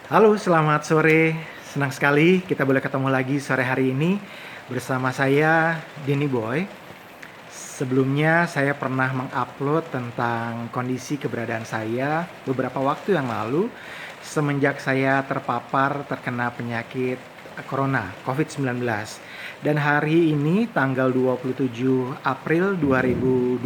Halo, selamat sore. Senang sekali kita boleh ketemu lagi sore hari ini bersama saya, Denny Boy. Sebelumnya saya pernah mengupload tentang kondisi keberadaan saya beberapa waktu yang lalu semenjak saya terkena penyakit corona, COVID-19. Dan hari ini tanggal 27 April 2020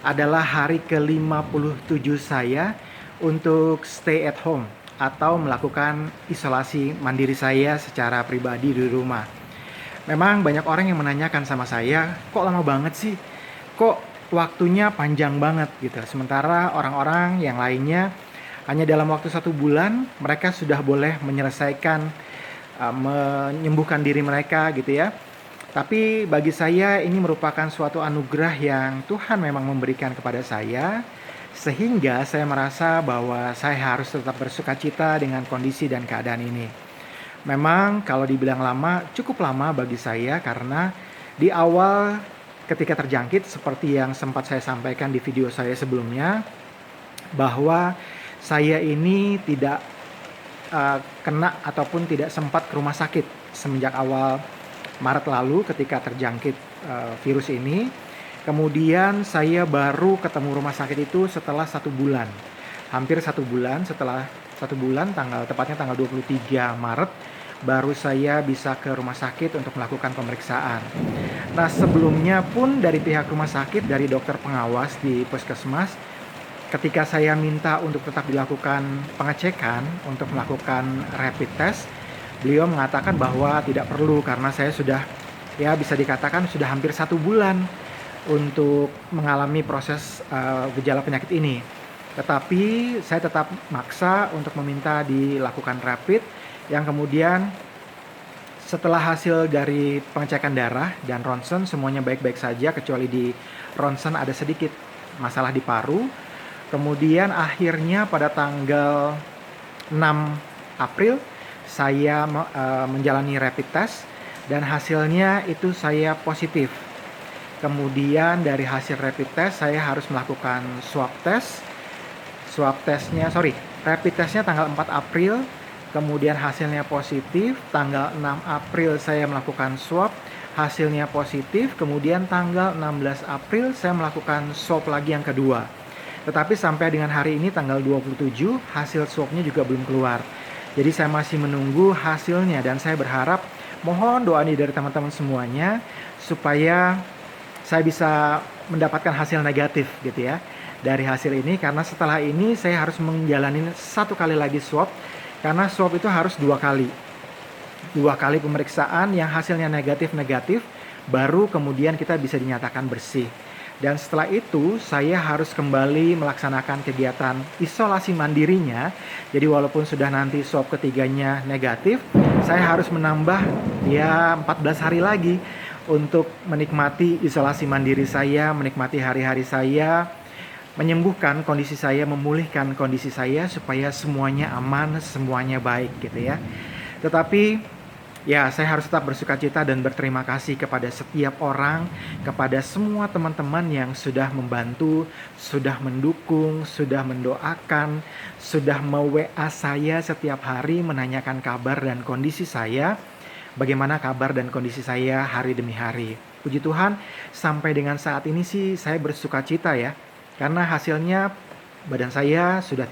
adalah hari ke-57 saya untuk stay at home atau melakukan isolasi mandiri saya secara pribadi di rumah. Memang banyak orang yang menanyakan sama saya, kok lama banget sih? Kok waktunya panjang banget gitu. Sementara orang-orang yang lainnya hanya dalam waktu 1 bulan mereka sudah boleh menyelesaikan menyembuhkan diri mereka gitu ya. Tapi bagi saya ini merupakan suatu anugerah yang Tuhan memang memberikan kepada saya, sehingga saya merasa bahwa saya harus tetap bersukacita dengan kondisi dan keadaan ini. Memang kalau dibilang lama, cukup lama bagi saya karena di awal ketika terjangkit seperti yang sempat saya sampaikan di video saya sebelumnya, bahwa saya ini tidak kena ataupun tidak sempat ke rumah sakit semenjak awal Maret lalu ketika terjangkit virus ini. Kemudian saya baru ketemu rumah sakit itu setelah 1 bulan. Hampir 1 bulan, setelah 1 bulan tepatnya tanggal 23 Maret baru saya bisa ke rumah sakit untuk melakukan pemeriksaan. Nah, sebelumnya pun dari pihak rumah sakit, dari dokter pengawas di puskesmas, ketika saya minta untuk tetap dilakukan pengecekan untuk melakukan rapid test, beliau mengatakan bahwa tidak perlu karena saya sudah, ya bisa dikatakan sudah hampir 1 bulan untuk mengalami proses gejala penyakit ini. Tetapi saya tetap maksa untuk meminta dilakukan rapid, yang kemudian setelah hasil dari pengecekan darah dan ronsen semuanya baik-baik saja, kecuali di ronsen ada sedikit masalah di paru. Kemudian akhirnya pada tanggal 6 April saya menjalani rapid test dan hasilnya itu saya positif. Kemudian dari hasil rapid test saya harus melakukan rapid testnya tanggal 4 April, kemudian hasilnya positif. Tanggal 6 April saya melakukan swab, hasilnya positif. Kemudian tanggal 16 April saya melakukan swab lagi yang kedua. Tetapi sampai dengan hari ini tanggal 27 hasil swabnya juga belum keluar. Jadi saya masih menunggu hasilnya dan saya berharap, mohon doa nih dari teman-teman semuanya supaya saya bisa mendapatkan hasil negatif gitu ya dari hasil ini, karena setelah ini saya harus menjalani 1 kali lagi swab, karena swab itu harus 2 kali pemeriksaan yang hasilnya negatif baru kemudian kita bisa dinyatakan bersih. Dan setelah itu saya harus kembali melaksanakan kegiatan isolasi mandirinya. Jadi walaupun sudah nanti swab ketiganya negatif, saya harus menambah 14 hari lagi untuk menikmati isolasi mandiri saya, menikmati hari-hari saya, menyembuhkan kondisi saya, memulihkan kondisi saya supaya semuanya aman, semuanya baik gitu ya. Tetapi saya harus tetap bersukacita dan berterima kasih kepada setiap orang, kepada semua teman-teman yang sudah membantu, sudah mendukung, sudah mendoakan, sudah me-WA saya setiap hari menanyakan kabar dan kondisi saya, bagaimana kabar dan kondisi saya hari demi hari. Puji Tuhan, sampai dengan saat ini sih saya bersukacita ya, karena hasilnya badan saya sudah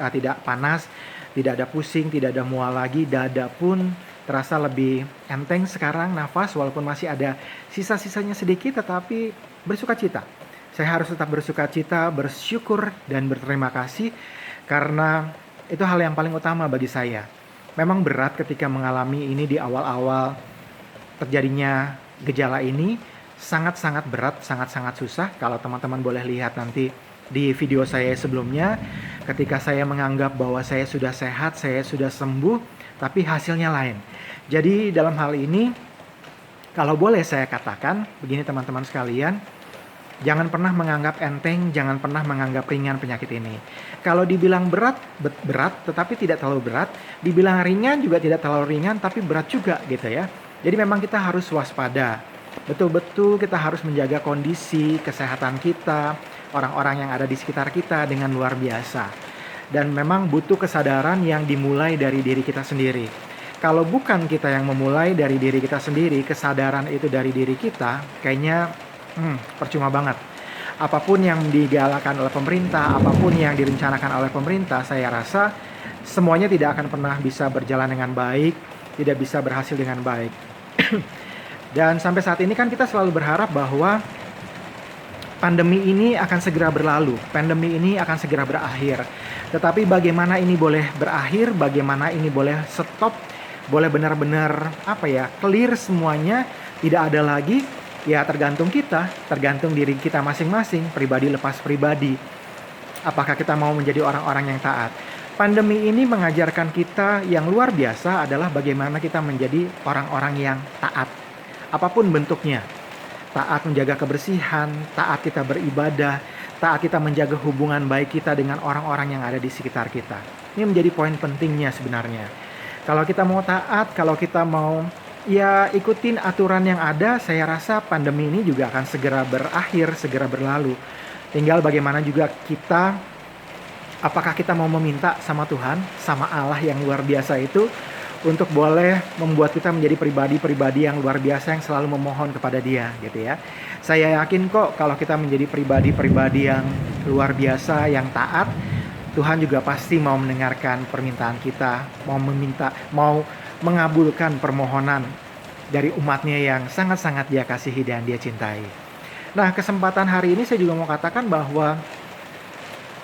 tidak panas, tidak ada pusing, tidak ada mual lagi, dada pun terasa lebih enteng sekarang, nafas walaupun masih ada sisa-sisanya sedikit, tetapi bersukacita. Saya harus tetap bersukacita, bersyukur dan berterima kasih karena itu hal yang paling utama bagi saya. Memang berat ketika mengalami ini di awal-awal terjadinya gejala ini, sangat-sangat berat, sangat-sangat susah. Kalau teman-teman boleh lihat nanti di video saya sebelumnya, ketika saya menganggap bahwa saya sudah sehat, saya sudah sembuh, tapi hasilnya lain. Jadi dalam hal ini, kalau boleh saya katakan begini teman-teman sekalian, jangan pernah menganggap enteng, jangan pernah menganggap ringan penyakit ini. Kalau dibilang berat, tetapi tidak terlalu berat. Dibilang ringan juga tidak terlalu ringan, tapi berat juga gitu ya. Jadi memang kita harus waspada. Betul-betul kita harus menjaga kondisi kesehatan kita, orang-orang yang ada di sekitar kita dengan luar biasa. Dan memang butuh kesadaran yang dimulai dari diri kita sendiri. Kalau bukan kita yang memulai dari diri kita sendiri, kesadaran itu dari diri kita, kayaknya percuma banget. Apapun yang digalakan oleh pemerintah, apapun yang direncanakan oleh pemerintah, saya rasa semuanya tidak akan pernah bisa berjalan dengan baik, tidak bisa berhasil dengan baik. Dan sampai saat ini kan kita selalu berharap bahwa pandemi ini akan segera berlalu, pandemi ini akan segera berakhir. Tetapi bagaimana ini boleh berakhir, bagaimana ini boleh stop, boleh benar-benar clear semuanya, tidak ada lagi, ya tergantung kita, tergantung diri kita masing-masing, pribadi lepas pribadi. Apakah kita mau menjadi orang-orang yang taat? Pandemi ini mengajarkan kita yang luar biasa adalah bagaimana kita menjadi orang-orang yang taat. Apapun bentuknya. Taat menjaga kebersihan, taat kita beribadah, taat kita menjaga hubungan baik kita dengan orang-orang yang ada di sekitar kita. Ini menjadi poin pentingnya sebenarnya. Kalau kita mau taat, kalau kita mau ikutin aturan yang ada, saya rasa pandemi ini juga akan segera berakhir, segera berlalu. Tinggal bagaimana juga kita, apakah kita mau meminta sama Tuhan, sama Allah yang luar biasa itu, untuk boleh membuat kita menjadi pribadi-pribadi yang luar biasa yang selalu memohon kepada Dia, gitu ya. Saya yakin kok kalau kita menjadi pribadi-pribadi yang luar biasa, yang taat, Tuhan juga pasti mau mendengarkan permintaan kita, mau mengabulkan permohonan dari umatnya yang sangat-sangat Dia kasihi dan Dia cintai. Nah, kesempatan hari ini saya juga mau katakan bahwa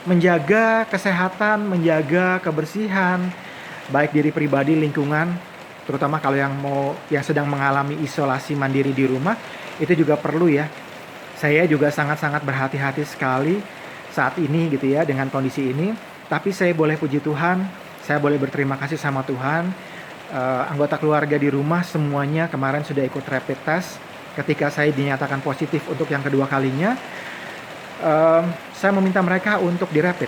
menjaga kesehatan, menjaga kebersihan, baik diri pribadi, lingkungan, terutama kalau yang sedang mengalami isolasi mandiri di rumah, itu juga perlu ya. Saya juga sangat-sangat berhati-hati sekali saat ini gitu ya dengan kondisi ini. Tapi saya boleh puji Tuhan, saya boleh berterima kasih sama Tuhan. Anggota keluarga di rumah semuanya kemarin sudah ikut rapid test. Ketika saya dinyatakan positif untuk yang kedua kalinya, saya meminta mereka untuk dirapid.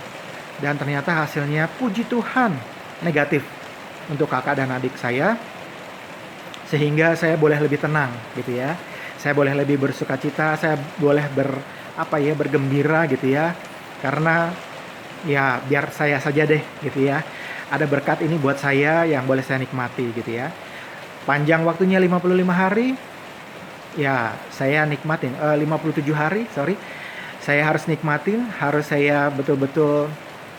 Dan ternyata hasilnya puji Tuhan negatif untuk kakak dan adik saya, sehingga saya boleh lebih tenang gitu ya. Saya boleh lebih bersukacita, saya boleh bergembira gitu ya. Karena ya biar saya saja deh gitu ya. Ada berkat ini buat saya yang boleh saya nikmati gitu ya. Panjang waktunya 55 hari. Ya, saya nikmatin 57 hari, Saya harus nikmatin, harus saya betul-betul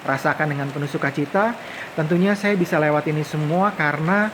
rasakan dengan penuh sukacita. Tentunya saya bisa lewat ini semua karena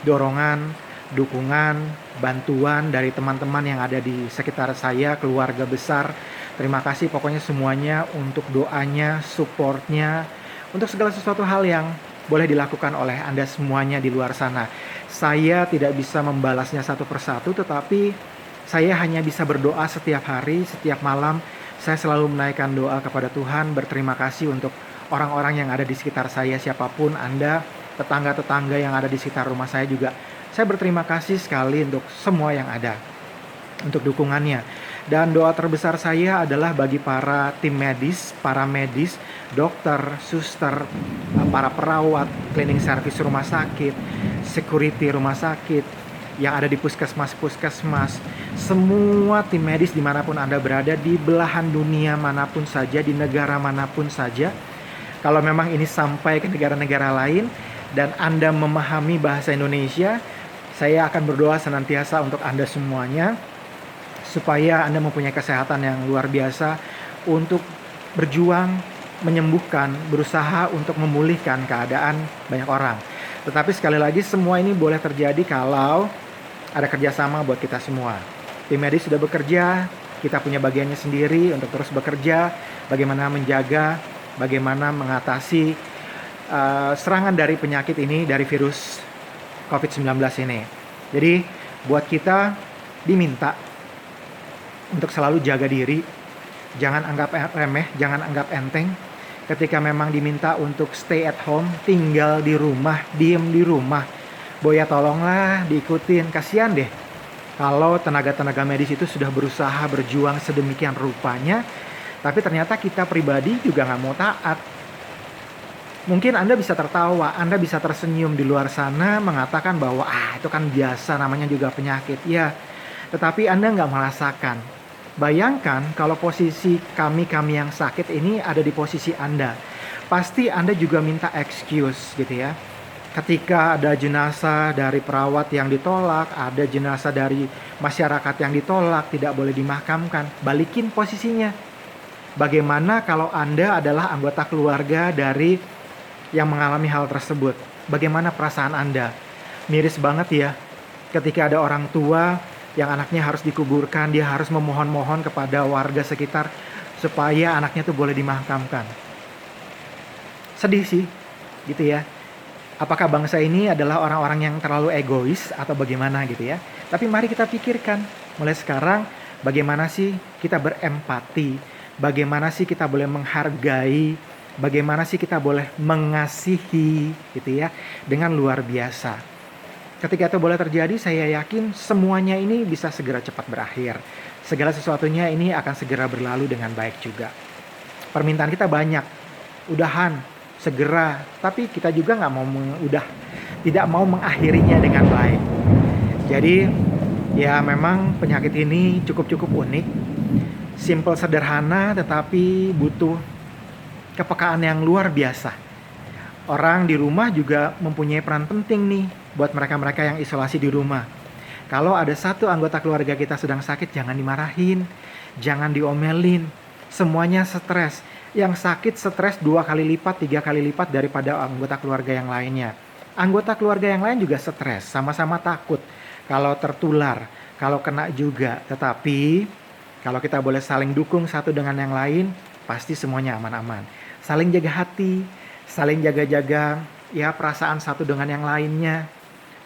dorongan, dukungan, bantuan dari teman-teman yang ada di sekitar saya, keluarga besar. Terima kasih pokoknya semuanya untuk doanya, supportnya, untuk segala sesuatu hal yang boleh dilakukan oleh Anda semuanya di luar sana. Saya tidak bisa membalasnya satu persatu, tetapi saya hanya bisa berdoa setiap hari, setiap malam. Saya selalu menaikkan doa kepada Tuhan, berterima kasih untuk orang-orang yang ada di sekitar saya, siapapun Anda, tetangga-tetangga yang ada di sekitar rumah saya juga. Saya berterima kasih sekali untuk semua yang ada, untuk dukungannya. Dan doa terbesar saya adalah bagi para tim medis, para medis, dokter, suster, para perawat, cleaning service rumah sakit, security rumah sakit, yang ada di puskesmas, semua tim medis dimanapun Anda berada, di belahan dunia manapun saja, di negara manapun saja. Kalau memang ini sampai ke negara-negara lain dan Anda memahami bahasa Indonesia, saya akan berdoa senantiasa untuk Anda semuanya, supaya Anda mempunyai kesehatan yang luar biasa untuk berjuang, menyembuhkan, berusaha untuk memulihkan keadaan banyak orang. Tetapi sekali lagi semua ini boleh terjadi kalau ada kerjasama buat kita semua. Tim medis sudah bekerja, kita punya bagiannya sendiri untuk terus bekerja, bagaimana menjaga, bagaimana mengatasi serangan dari penyakit ini, dari virus COVID-19 ini. Jadi buat kita diminta untuk selalu jaga diri, jangan anggap remeh, jangan anggap enteng. Ketika memang diminta untuk stay at home, tinggal di rumah, diem di rumah, Boya tolonglah diikutin, kasihan deh kalau tenaga-tenaga medis itu sudah berusaha berjuang sedemikian rupanya, tapi ternyata kita pribadi juga gak mau taat. Mungkin Anda bisa tertawa, Anda bisa tersenyum di luar sana mengatakan bahwa itu kan biasa, namanya juga penyakit. Ya, tetapi Anda gak merasakan. Bayangkan kalau posisi kami yang sakit ini ada di posisi Anda. Pasti Anda juga minta excuse gitu ya. Ketika ada jenazah dari perawat yang ditolak, ada jenazah dari masyarakat yang ditolak, tidak boleh dimakamkan, balikin posisinya. Bagaimana kalau Anda adalah anggota keluarga dari yang mengalami hal tersebut? Bagaimana perasaan Anda? Miris banget ya, ketika ada orang tua yang anaknya harus dikuburkan, dia harus memohon-mohon kepada warga sekitar supaya anaknya tuh boleh dimakamkan. Sedih sih, gitu ya. Apakah bangsa ini adalah orang-orang yang terlalu egois atau bagaimana gitu ya? Tapi mari kita pikirkan mulai sekarang, bagaimana sih kita berempati, bagaimana sih kita boleh menghargai, bagaimana sih kita boleh mengasihi gitu ya, dengan luar biasa. Ketika itu boleh terjadi, saya yakin semuanya ini bisa segera cepat berakhir. Segala sesuatunya ini akan segera berlalu dengan baik juga. Permintaan kita banyak, udahan, segera, tapi kita juga tidak mau mengakhirinya dengan baik. Jadi ya memang penyakit ini cukup unik, simple sederhana tetapi butuh kepekaan yang luar biasa. Orang di rumah juga mempunyai peran penting nih buat mereka-mereka yang isolasi di rumah. Kalau ada satu anggota keluarga kita sedang sakit, jangan dimarahin, jangan diomelin, semuanya stres. Yang sakit stres 2 kali lipat, 3 kali lipat daripada anggota keluarga yang lainnya. Anggota keluarga yang lain juga stres, sama-sama takut kalau tertular, kalau kena juga. Tetapi kalau kita boleh saling dukung satu dengan yang lain, pasti semuanya aman-aman. Saling jaga hati, saling jaga-jaga ya perasaan satu dengan yang lainnya.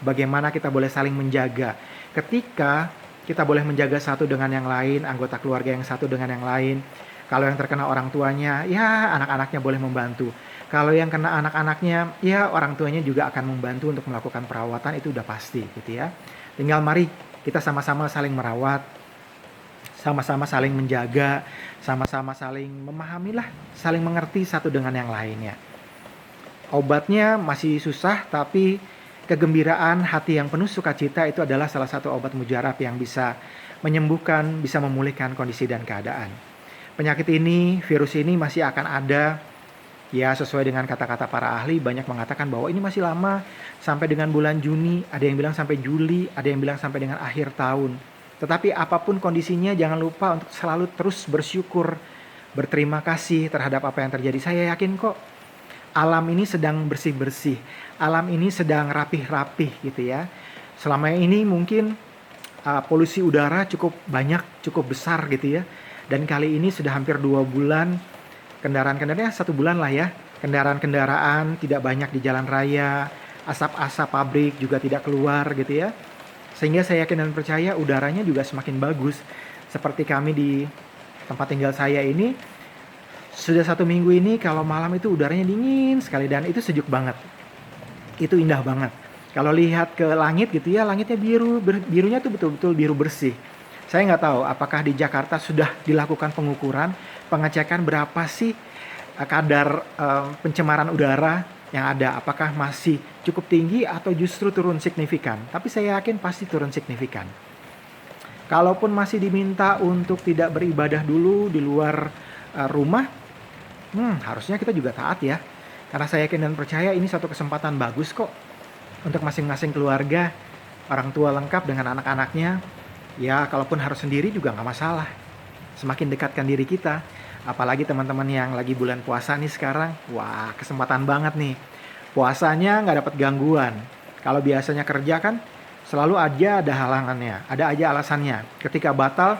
Bagaimana kita boleh saling menjaga. Ketika kita boleh menjaga satu dengan yang lain, anggota keluarga yang satu dengan yang lain, kalau yang terkena orang tuanya, ya anak-anaknya boleh membantu. Kalau yang kena anak-anaknya, ya orang tuanya juga akan membantu untuk melakukan perawatan, itu udah pasti gitu ya. Tinggal mari kita sama-sama saling merawat, sama-sama saling menjaga, sama-sama saling memahamilah, saling mengerti satu dengan yang lainnya. Obatnya masih susah, tapi kegembiraan hati yang penuh sukacita itu adalah salah satu obat mujarab yang bisa menyembuhkan, bisa memulihkan kondisi dan keadaan. Penyakit ini, virus ini masih akan ada, ya sesuai dengan kata-kata para ahli, banyak mengatakan bahwa ini masih lama, sampai dengan bulan Juni, ada yang bilang sampai Juli, ada yang bilang sampai dengan akhir tahun. Tetapi apapun kondisinya, jangan lupa untuk selalu terus bersyukur, berterima kasih terhadap apa yang terjadi. Saya yakin kok, alam ini sedang bersih-bersih, alam ini sedang rapih-rapih gitu ya. Selama ini mungkin polusi udara cukup banyak, cukup besar gitu ya. Dan kali ini sudah hampir 2 bulan, kendaraan-kendaraannya 1 bulan lah ya. Kendaraan-kendaraan tidak banyak di jalan raya, asap-asap pabrik juga tidak keluar gitu ya. Sehingga saya yakin dan percaya udaranya juga semakin bagus. Seperti kami di tempat tinggal saya ini, sudah 1 minggu ini kalau malam itu udaranya dingin sekali dan itu sejuk banget. Itu indah banget. Kalau lihat ke langit gitu ya, langitnya biru, birunya tuh betul-betul biru bersih. Saya nggak tahu apakah di Jakarta sudah dilakukan pengukuran, pengecekan berapa sih kadar pencemaran udara yang ada. Apakah masih cukup tinggi atau justru turun signifikan. Tapi saya yakin pasti turun signifikan. Kalaupun masih diminta untuk tidak beribadah dulu di luar rumah, harusnya kita juga taat ya. Karena saya yakin dan percaya ini satu kesempatan bagus kok untuk masing-masing keluarga, orang tua lengkap dengan anak-anaknya. Ya, kalaupun harus sendiri juga nggak masalah. Semakin dekatkan diri kita. Apalagi teman-teman yang lagi bulan puasa nih sekarang. Wah, kesempatan banget nih. Puasanya nggak dapat gangguan. Kalau biasanya kerja kan selalu aja ada halangannya. Ada aja alasannya. Ketika batal,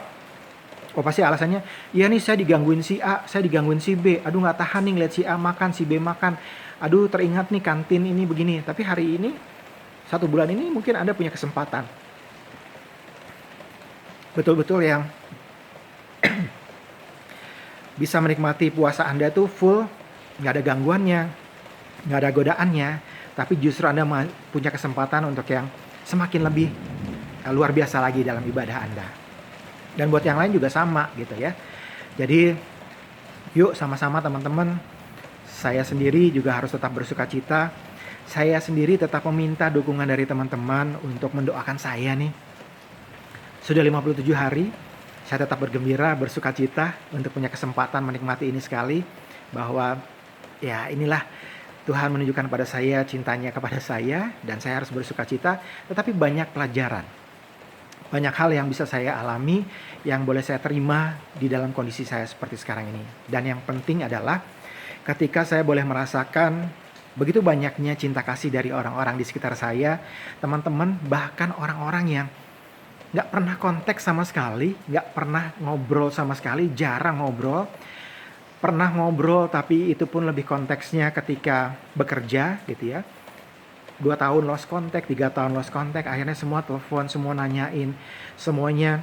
pasti alasannya, iya nih saya digangguin si A, saya digangguin si B. Aduh nggak tahan nih ngeliat si A makan, si B makan. Aduh teringat nih kantin ini begini. Tapi hari ini, 1 bulan ini mungkin Anda punya kesempatan. Betul-betul yang bisa menikmati puasa Anda tuh full, nggak ada gangguannya, nggak ada godaannya, tapi justru Anda punya kesempatan untuk yang semakin lebih luar biasa lagi dalam ibadah Anda. Dan buat yang lain juga sama gitu ya. Jadi yuk sama-sama teman-teman, saya sendiri juga harus tetap bersukacita. Saya sendiri tetap meminta dukungan dari teman-teman untuk mendoakan saya nih. Sudah 57 hari, saya tetap bergembira, bersukacita untuk punya kesempatan menikmati ini sekali. Bahwa ya inilah Tuhan menunjukkan pada saya cintanya kepada saya dan saya harus bersukacita, tetapi banyak pelajaran. Banyak hal yang bisa saya alami, yang boleh saya terima di dalam kondisi saya seperti sekarang ini. Dan yang penting adalah ketika saya boleh merasakan begitu banyaknya cinta kasih dari orang-orang di sekitar saya, teman-teman, bahkan orang-orang yang nggak pernah kontak sama sekali, nggak pernah ngobrol sama sekali, jarang ngobrol. Pernah ngobrol tapi itu pun lebih konteksnya ketika bekerja gitu ya. 2 tahun lost contact, 3 tahun lost contact, akhirnya semua telepon, semua nanyain, semuanya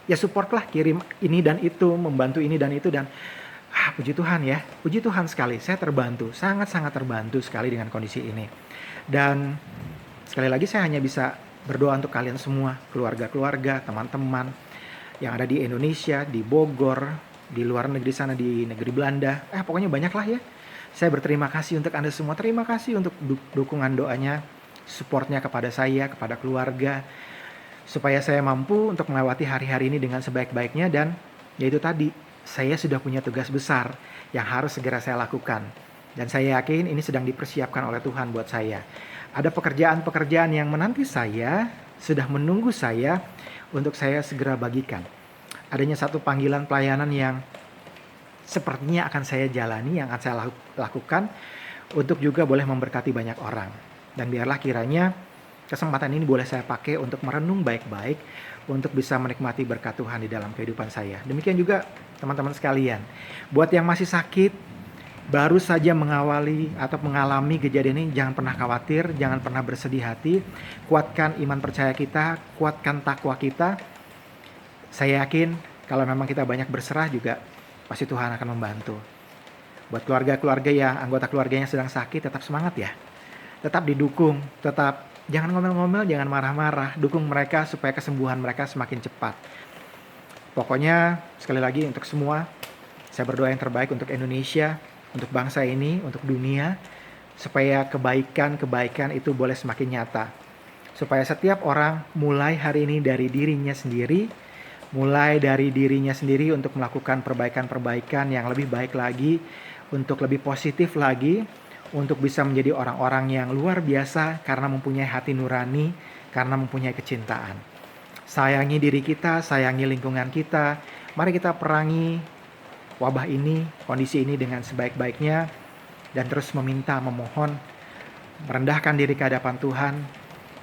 ya support lah, kirim ini dan itu, membantu ini dan itu, dan puji Tuhan ya, puji Tuhan sekali, saya terbantu, sangat-sangat terbantu sekali dengan kondisi ini. Dan sekali lagi saya hanya bisa berdoa untuk kalian semua, keluarga-keluarga, teman-teman yang ada di Indonesia, di Bogor, di luar negeri sana, di negeri Belanda, pokoknya banyak lah ya. Saya berterima kasih untuk Anda semua, terima kasih untuk dukungan doanya, supportnya kepada saya, kepada keluarga, supaya saya mampu untuk melewati hari-hari ini dengan sebaik-baiknya. Dan yaitu tadi, saya sudah punya tugas besar yang harus segera saya lakukan. Dan saya yakin ini sedang dipersiapkan oleh Tuhan buat saya. Ada pekerjaan-pekerjaan yang menanti saya, sudah menunggu saya untuk saya segera bagikan. Adanya satu panggilan pelayanan yang sepertinya akan saya jalani, yang akan saya lakukan untuk juga boleh memberkati banyak orang. Dan biarlah kiranya kesempatan ini boleh saya pakai untuk merenung baik-baik, untuk bisa menikmati berkat Tuhan di dalam kehidupan saya. Demikian juga teman-teman sekalian, buat yang masih sakit, baru saja mengawali atau mengalami kejadian ini, jangan pernah khawatir, jangan pernah bersedih hati. Kuatkan iman percaya kita, kuatkan takwa kita. Saya yakin kalau memang kita banyak berserah juga, pasti Tuhan akan membantu. Buat keluarga-keluarga yang anggota keluarganya sedang sakit, tetap semangat ya. Tetap didukung, tetap jangan ngomel-ngomel, jangan marah-marah. Dukung mereka supaya kesembuhan mereka semakin cepat. Pokoknya sekali lagi untuk semua, saya berdoa yang terbaik untuk Indonesia, untuk bangsa ini, untuk dunia, supaya kebaikan-kebaikan itu boleh semakin nyata. Supaya setiap orang mulai hari ini dari dirinya sendiri, untuk melakukan perbaikan-perbaikan yang lebih baik lagi, untuk lebih positif lagi, untuk bisa menjadi orang-orang yang luar biasa karena mempunyai hati nurani, karena mempunyai kecintaan. Sayangi diri kita, sayangi lingkungan kita. Mari kita perangi wabah ini, kondisi ini dengan sebaik-baiknya, dan terus memohon, merendahkan diri ke hadapan Tuhan.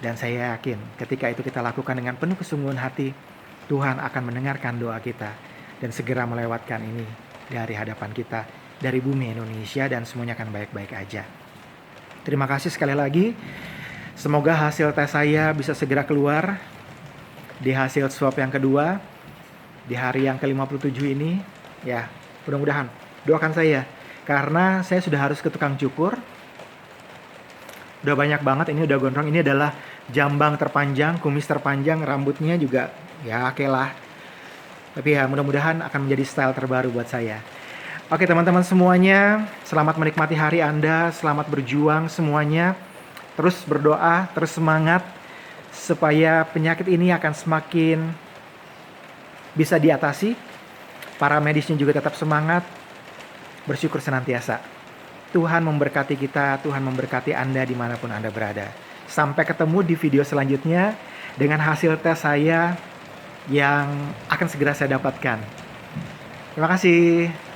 Dan saya yakin ketika itu kita lakukan dengan penuh kesungguhan hati, Tuhan akan mendengarkan doa kita dan segera melewatkan ini dari hadapan kita, dari bumi Indonesia, dan semuanya akan baik-baik aja. Terima kasih sekali lagi. Semoga hasil tes saya bisa segera keluar di hasil swab yang kedua di hari yang ke-57 ini. Ya, mudah-mudahan. Doakan saya, karena saya sudah harus ke tukang cukur. Udah banyak banget, ini udah gondrong. Ini adalah jambang terpanjang, kumis terpanjang, rambutnya juga ya oke lah. Tapi ya mudah-mudahan akan menjadi style terbaru buat saya. Oke teman-teman semuanya, selamat menikmati hari Anda, selamat berjuang semuanya. Terus berdoa, terus semangat, supaya penyakit ini akan semakin bisa diatasi. Para medisnya juga tetap semangat, bersyukur senantiasa. Tuhan memberkati kita, Tuhan memberkati Anda dimanapun Anda berada. Sampai ketemu di video selanjutnya dengan hasil tes saya yang akan segera saya dapatkan. Terima kasih.